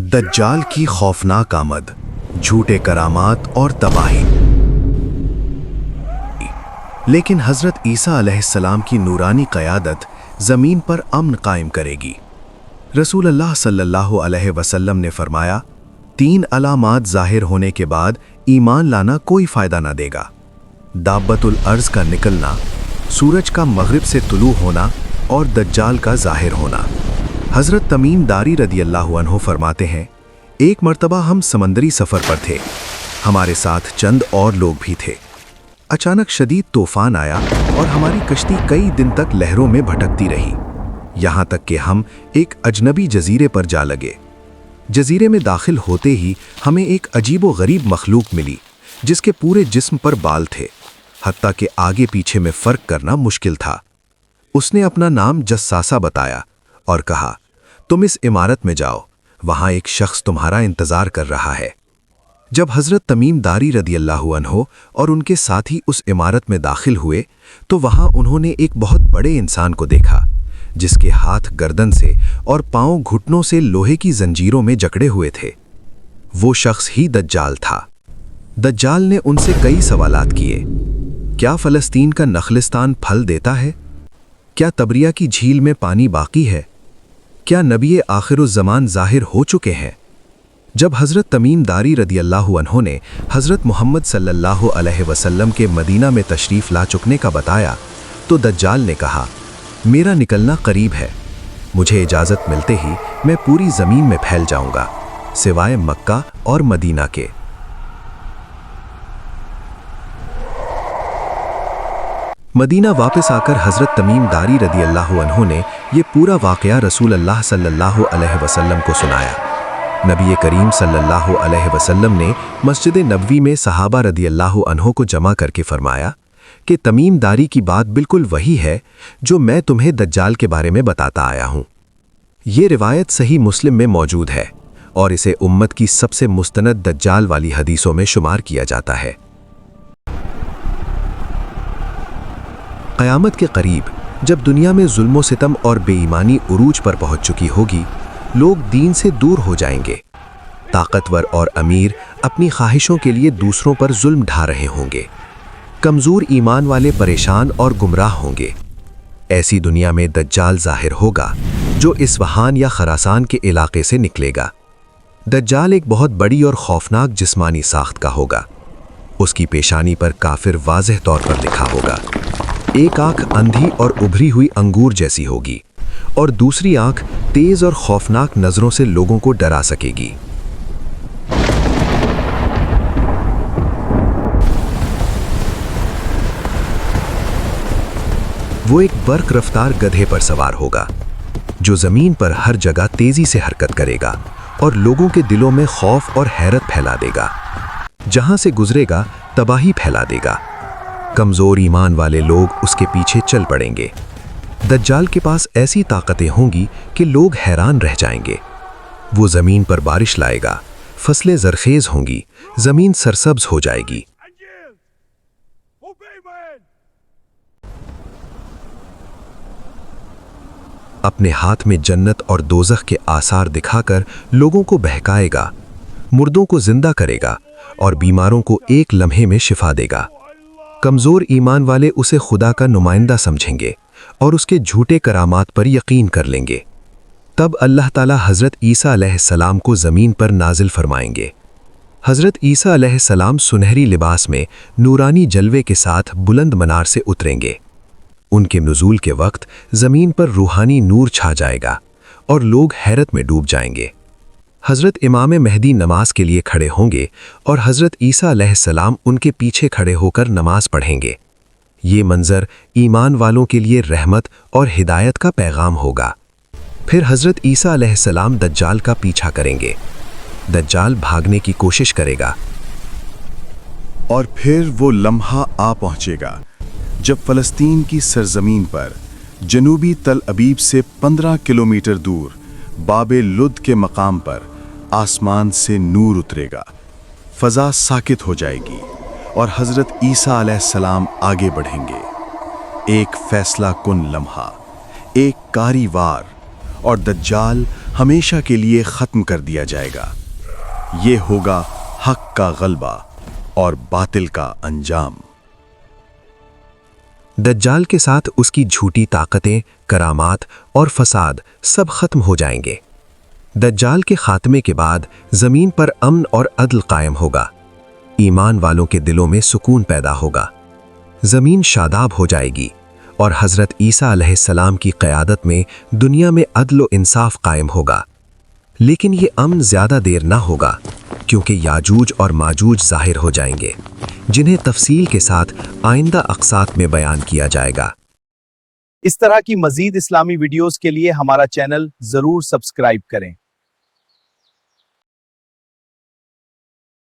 दज्जाल की खौफनाक आमद, झूठे करामात और तबाही। लेकिन हज़रत ईसा अलैहिस्सलाम की नूरानी क़यादत ज़मीन पर अमन कायम करेगी। रसूल अल्लाह सल्लल्लाहु अलैहि वसल्लम ने फरमाया, 3 अलामात ज़ाहिर होने के बाद ईमान लाना कोई फ़ायदा ना देगा। दाब्बतुल अर्ज़ का निकलना, सूरज का मग़रिब से तुलू होना और दज्जाल का ज़ाहिर होना। हज़रत तमीम दारी रदियल्लाहु अन्हु फरमाते हैं, एक मर्तबा हम समंदरी सफ़र पर थे। हमारे साथ चंद और लोग भी थे। अचानक शदीद तूफ़ान आया और हमारी कश्ती कई दिन तक लहरों में भटकती रही, यहाँ तक कि हम एक अजनबी जजीरे पर जा लगे। जजीरे में दाखिल होते ही हमें एक अजीबो गरीब मखलूक मिली, जिसके पूरे जिस्म पर बाल थे, हत्ता कि आगे पीछे में फ़र्क करना मुश्किल था। उसने अपना नाम जस्सासा बताया और कहा, तुम इस इमारत में जाओ, वहाँ एक शख्स तुम्हारा इंतज़ार कर रहा है। जब हज़रत तमीम दारी रदियल्लाहु अन्हु और उनके साथी उस इमारत में दाखिल हुए तो वहाँ उन्होंने एक बहुत बड़े इंसान को देखा, जिसके हाथ गर्दन से और पांव घुटनों से लोहे की जंजीरों में जकड़े हुए थे। वो शख्स ही दज्जाल था। दज्जाल ने उनसे कई सवालात किए। क्या फ़लस्तीन का नखलिस्तान फल देता है? क्या तबरिया की झील में पानी बाकी है? क्या नबी आखिरुज़्ज़मान ज़ाहिर हो चुके हैं? जब हज़रत तमीम दारी रदियल्लाहु अन्हु ने हज़रत मोहम्मद सल्लल्लाहु अलैहि वसल्लम के मदीना में तशरीफ़ ला चुकने का बताया तो दज्जाल ने कहा, मेरा निकलना करीब है। मुझे इजाज़त मिलते ही मैं पूरी ज़मीन में फैल जाऊंगा, सिवाय मक्का और मदीना के। मदीना वापस आकर हज़रत तमीम दारी रदियल्लाहु अन्हु ने ये पूरा वाक़या रसूल अल्लाह सल्लल्लाहु अलैहि वसल्लम को सुनाया। नबी करीम सल्लल्लाहु अलैहि वसल्लम ने मस्जिद नबवी में सहाबा रदियल्लाहु अन्हु को जमा करके फरमाया कि तमीम दारी की बात बिल्कुल वही है जो मैं तुम्हें दज्जाल के बारे में बताता आया हूँ। ये रिवायत सही मुस्लिम में मौजूद है और इसे उम्मत की सबसे मुस्तनद दज्जाल वाली हदीसों में शुमार किया जाता है। क़यामत के करीब जब दुनिया में जुल्म सितम और बेईमानी उरूज पर पहुंच चुकी होगी, लोग दीन से दूर हो जाएंगे। ताकतवर और अमीर अपनी ख्वाहिशों के लिए दूसरों पर जुल्म ढा रहे होंगे। कमज़ोर ईमान वाले परेशान और गुमराह होंगे। ऐसी दुनिया में दज्जाल ज़ाहिर होगा जो इस्फ़हान या खरासान के इलाके से निकलेगा। दज्जाल एक बहुत बड़ी और खौफनाक जिस्मानी साख्त का होगा। उसकी पेशानी पर काफिर वाज़ेह तौर पर लिखा होगा। एक आंख अंधी और उभरी हुई अंगूर जैसी होगी और दूसरी आंख तेज और खौफनाक नजरों से लोगों को डरा सकेगी। वो एक बर्क रफ्तार गधे पर सवार होगा जो जमीन पर हर जगह तेजी से हरकत करेगा और लोगों के दिलों में खौफ और हैरत फैला देगा। जहां से गुजरेगा तबाही फैला देगा। कमजोर ईमान वाले लोग उसके पीछे चल पड़ेंगे। दज्जाल के पास ऐसी ताकतें होंगी कि लोग हैरान रह जाएंगे। वो जमीन पर बारिश लाएगा, फसलें जरखेज होंगी, जमीन सरसब्ज हो जाएगी। अपने हाथ में जन्नत और दोज़ख के आसार दिखाकर लोगों को बहकाएगा, मुर्दों को जिंदा करेगा और बीमारों को एक लम्हे में शिफा देगा। कमज़ोर ईमान वाले उसे खुदा का नुमाइंदा समझेंगे और उसके झूठे करामात पर यकीन कर लेंगे। तब अल्लाह ताला हज़रत ईसा अलैहिस्सलाम को ज़मीन पर नाजिल फरमाएंगे। हज़रत ईसा अलैहिस्सलाम सुनहरी लिबास में नूरानी जलवे के साथ बुलंद मनार से उतरेंगे। उनके नुज़ूल के वक्त ज़मीन पर रूहानी नूर छा जाएगा और लोग हैरत में डूब जाएंगे। हज़रत इमाम मेहदी नमाज के लिए खड़े होंगे और हज़रत ईसा अलैहिस्सलाम उनके पीछे खड़े होकर नमाज पढ़ेंगे। ये मंज़र ईमान वालों के लिए रहमत और हिदायत का पैगाम होगा। फिर हज़रत ईसा अलैहिस्सलाम दज्जाल का पीछा करेंगे। दज्जाल भागने की कोशिश करेगा और फिर वो लम्हा आ पहुंचेगा जब फ़लस्तीन की सरजमीन पर जनूबी तल अबीब से 15 किलोमीटर दूर बाबे लुद के मकाम पर आसमान से नूर उतरेगा। फ़ज़ा साकित हो जाएगी और हज़रत ईसा अलैहिस्सलाम आगे बढ़ेंगे। एक फ़ैसला कुन लम्हा, एक कारी वार और दज्जाल ہمیشہ کے لیے ختم کر دیا جائے گا۔ یہ ہوگا حق کا غلبہ اور باطل کا انجام۔ دجال کے ساتھ اس کی جھوٹی طاقتیں، کرامات اور فساد سب ختم ہو جائیں گے۔ دجال کے خاتمے کے بعد زمین پر امن اور عدل قائم ہوگا۔ ایمان والوں کے دلوں میں سکون پیدا ہوگا۔ زمین شاداب ہو جائے گی اور حضرت عیسیٰ علیہ السلام کی قیادت میں دنیا میں عدل و انصاف قائم ہوگا۔ لیکن یہ امن زیادہ دیر نہ ہوگا، کیونکہ یاجوج اور ماجوج ظاہر ہو جائیں گے، جنہیں تفصیل کے ساتھ آئندہ اقساط میں بیان کیا جائے گا۔ اس طرح کی مزید اسلامی ویڈیوز کے لیے ہمارا چینل ضرور سبسکرائب کریں۔